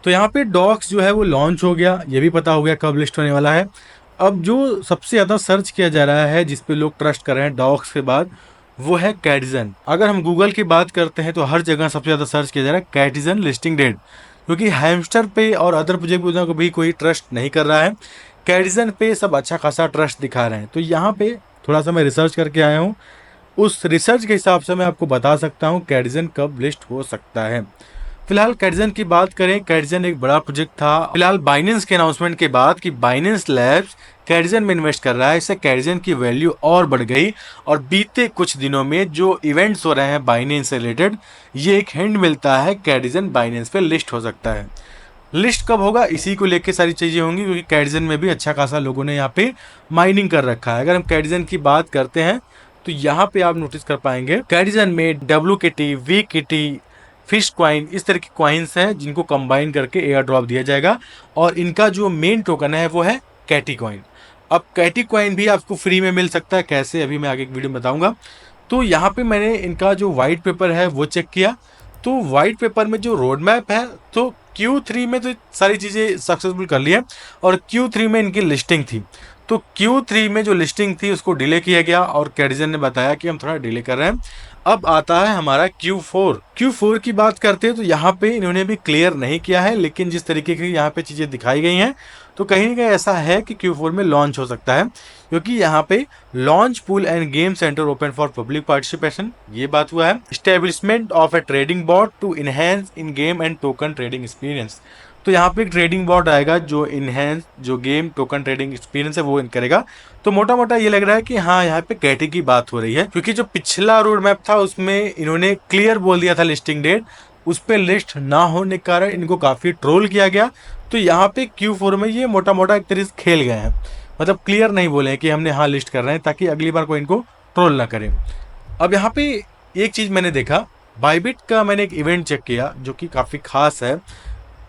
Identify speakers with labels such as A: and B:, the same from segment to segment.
A: तो यहाँ पे डॉक्स जो है वो लॉन्च हो गया, ये भी पता हो गया कब लिस्ट होने वाला है। अब जो सबसे ज़्यादा सर्च किया जा रहा है, जिस पे लोग ट्रस्ट कर रहे हैं डॉक्स के बाद, वो है कैटिजन। अगर हम गूगल की बात करते हैं तो हर जगह सबसे ज़्यादा सर्च किया जा रहा है कैटिजन लिस्टिंग डेट, क्योंकि हैमस्टर पे और अदर प्रोजेक्ट को भी कोई ट्रस्ट नहीं कर रहा है। कैटिजन पे सब अच्छा खासा ट्रस्ट दिखा रहे हैं। तो यहाँ पे थोड़ा सा मैं रिसर्च करके आया हूँ, उस रिसर्च के हिसाब से मैं आपको बता सकता हूँ कैटिजन कब लिस्ट हो सकता है। फिलहाल कैटिजन की बात करें, कैटिजन एक बड़ा प्रोजेक्ट था। फिलहाल बाइनेंस के अनाउंसमेंट के बाद कि बाइनेंस लैब्स कैटिजन में इन्वेस्ट कर रहा है, इससे कैटिजन की वैल्यू और बढ़ गई। और बीते कुछ दिनों में जो इवेंट्स हो रहे हैं बाइनेंस से रिलेटेड, ये एक हिंट मिलता है कैटिजन बाइनेंस पे लिस्ट हो सकता है। लिस्ट कब होगा, इसी को लेके सारी चीज़ें होंगी, क्योंकि कैटिजन में भी अच्छा खासा लोगों ने यहाँ पे माइनिंग कर रखा है। अगर हम कैटिजन की बात करते हैं तो यहाँ पे आप नोटिस कर पाएंगे कैटिजन में WKT, VKT, फिश क्वाइन, इस तरह की क्वाइंस हैं जिनको कंबाइन करके एयर ड्रॉप दिया जाएगा। और इनका जो मेन टोकन है वो है कैटी कॉइन। अब कैटी कॉइन भी आपको फ्री में मिल सकता है, कैसे अभी मैं आगे एक वीडियो में बताऊंगा। तो यहाँ पे मैंने इनका जो वाइट पेपर है वो चेक किया, तो वाइट पेपर में जो रोड मैप है, तो Q3 में तो सारी चीज़ें सक्सेसफुल कर ली है और Q3 में इनकी लिस्टिंग थी। तो Q3 में जो लिस्टिंग थी उसको डिले किया गया और कैटिजन ने बताया कि हम थोड़ा डिले कर रहे हैं। अब आता है हमारा Q4 की बात करते हैं तो यहाँ पे इन्होंने भी क्लियर नहीं किया है, लेकिन जिस तरीके की यहाँ पे चीज़ें दिखाई गई हैं तो कहीं ना कहीं ऐसा है कि Q4 में लॉन्च हो सकता है, क्योंकि यहाँ पे launch pool and game centre open for public participation, ये बात हुआ है। Establishment of a trading bot to enhance in game and token trading experience. तो यहाँ पे एक ट्रेडिंग बॉट आएगा जो इनहेंस जो गेम टोकन ट्रेडिंग एक्सपीरियंस है वो करेगा। तो मोटा मोटा ये लग रहा है कि हाँ, यहाँ पे कैटी की बात हो रही है, क्योंकि जो पिछला रोड मैप था उसमें इन्होंने क्लियर बोल दिया था लिस्टिंग डेट, उस पर लिस्ट ना होने के कारण इनको काफ़ी ट्रोल किया गया। तो यहाँ पे Q4 में ये मोटा मोटा एक तरीके से खेल गए हैं, मतलब क्लियर नहीं बोले हैं कि हमने हाँ लिस्ट कर रहे हैं, ताकि अगली बार कोई इनको ट्रोल ना करे। अब यहाँ पे एक चीज़ मैंने देखा, बाइबिट का मैंने एक इवेंट चेक किया जो कि काफ़ी खास है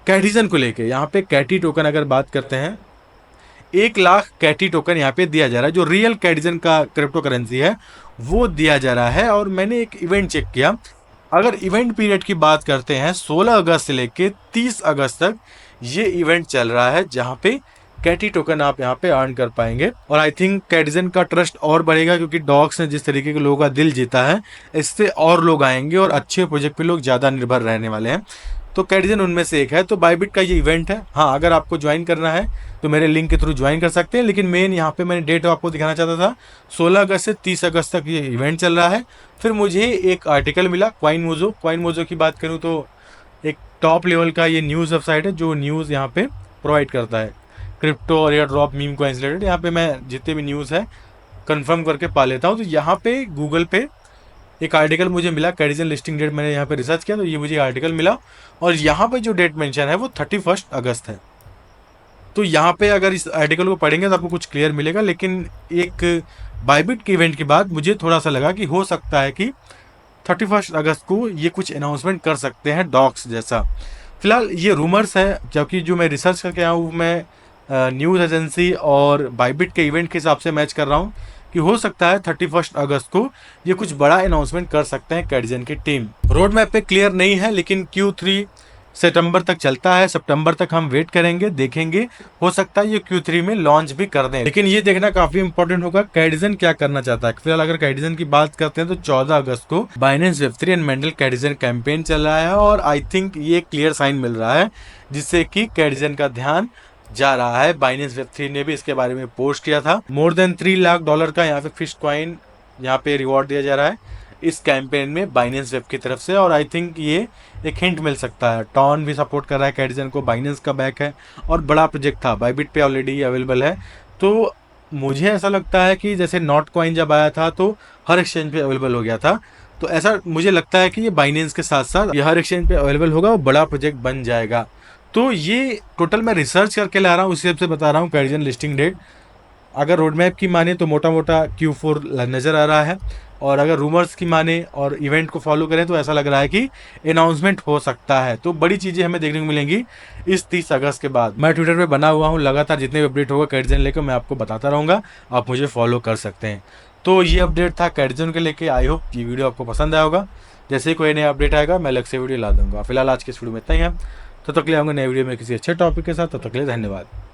A: कैटिजन को लेके। यहाँ पे कैटी टोकन अगर बात करते हैं, 1 लाख कैटी टोकन यहाँ पे दिया जा रहा है, जो रियल कैटिजन का क्रिप्टो करेंसी है वो दिया जा रहा है। और मैंने एक इवेंट चेक किया, अगर इवेंट पीरियड की बात करते हैं 16 अगस्त से लेके 30 अगस्त तक ये इवेंट चल रहा है, जहाँ पे कैटी टोकन आप यहाँ पे अर्न कर पाएंगे। और आई थिंक कैटिजन का ट्रस्ट और बढ़ेगा, क्योंकि डॉग्स ने जिस तरीके के लोगों का दिल जीता है, इससे और लोग आएंगे और अच्छे प्रोजेक्ट पे लोग ज़्यादा निर्भर रहने वाले हैं। तो कैटिजन उनमें से एक है। तो बाइबिट का ये इवेंट है। हाँ, अगर आपको ज्वाइन करना है तो मेरे लिंक के थ्रू ज्वाइन कर सकते हैं, लेकिन मेन यहाँ पे मैंने डेट आपको दिखाना चाहता था, 16 अगस्त से 30 अगस्त तक ये इवेंट चल रहा है। फिर मुझे एक आर्टिकल मिला क्वाइन मोजो की बात करूँ तो एक टॉप लेवल का ये न्यूज़ वेबसाइट है जो न्यूज़ यहाँ पे प्रोवाइड करता है क्रिप्टो और air drop meme coins related. यहाँ पे मैं जितने भी न्यूज़ है कंफर्म करके पा लेता हूँ। तो यहाँ पे गूगल पे एक आर्टिकल मुझे मिला, कैटिजन लिस्टिंग डेट मैंने यहाँ पे रिसर्च किया तो ये मुझे आर्टिकल मिला, और यहाँ पे जो डेट मेंशन है वो 31 अगस्त है। तो यहाँ पे अगर इस आर्टिकल को पढ़ेंगे तो आपको कुछ क्लियर मिलेगा। लेकिन एक बाइबिट के इवेंट के बाद मुझे थोड़ा सा लगा कि हो सकता है कि 31 अगस्त को ये कुछ अनाउंसमेंट कर सकते हैं डॉक्स जैसा। फिलहाल ये रूमर्स है, क्योंकि जो मैं रिसर्च करके आया हूँ मैं न्यूज़ एजेंसी और बाइबिट के इवेंट के हिसाब से मैच कर रहा हूँ कि हो सकता है 31 अगस्त को ये कुछ बड़ा अनाउंसमेंट कर सकते हैं कैटिजन की टीम। रोड मैप पे क्लियर नहीं है, लेकिन Q3 सितंबर तक चलता है, सितंबर तक हम वेट करेंगे, देखेंगे, हो सकता है ये Q3 में लॉन्च भी कर दें। लेकिन ये देखना काफी इंपॉर्टेंट होगा कैटिजन क्या करना चाहता है। फिलहाल अगर कैटिजन की बात करते हैं तो 14 अगस्त को Binance Web3 and Mendel कैटिजन campaign चल रहा है, और आई थिंक ये क्लियर साइन मिल रहा है जिससे कि कैटिजन का ध्यान जा रहा है। बाइनेंस वेब3 ने भी इसके बारे में पोस्ट किया था। मोर देन $3 लाख का यहाँ पे फिश क्वाइन यहाँ पे रिवॉर्ड दिया जा रहा है इस कैंपेन में बाइनेंस वेब की तरफ से, और आई थिंक ये एक हिंट मिल सकता है। टॉन भी सपोर्ट कर रहा है कैटिजन को, बाइनेंस का बैक है और बड़ा प्रोजेक्ट था, बाइबिट पे ऑलरेडी अवेलेबल है। तो मुझे ऐसा लगता है कि जैसे नॉट कॉइन जब आया था तो हर एक्सचेंज पे अवेलेबल हो गया था, तो ऐसा मुझे लगता है कि ये बाइनेंस के साथ साथ ये हर एक्सचेंज पे अवेलेबल होगा और बड़ा प्रोजेक्ट बन जाएगा। तो ये टोटल मैं रिसर्च करके ला रहा हूँ, उसी से बता रहा हूँ कैटिजन लिस्टिंग डेट। अगर रोड मैप की माने तो मोटा मोटा Q4 नज़र आ रहा है, और अगर रूमर्स की माने और इवेंट को फॉलो करें तो ऐसा लग रहा है कि अनाउंसमेंट हो सकता है। तो बड़ी चीज़ें हमें देखने को मिलेंगी इस 30 अगस्त के बाद। मैं ट्विटर पे बना हुआ हूँ, लगातार जितने भी अपडेट होगा कैटिजन लेकर मैं आपको बताता रहूँगा, आप मुझे फॉलो कर सकते हैं। तो ये अपडेट था कैटिजन के लेके। आई होप ये वीडियो आपको पसंद आया होगा। जैसे ही कोई नया अपडेट आएगा मैं अलग से वीडियो ला दूंगा। फिलहाल आज के इस वीडियो में इतना ही है। तब तक ले आऊँगा नए वीडियो में किसी अच्छे टॉपिक के साथ। तब तक ले धन्यवाद।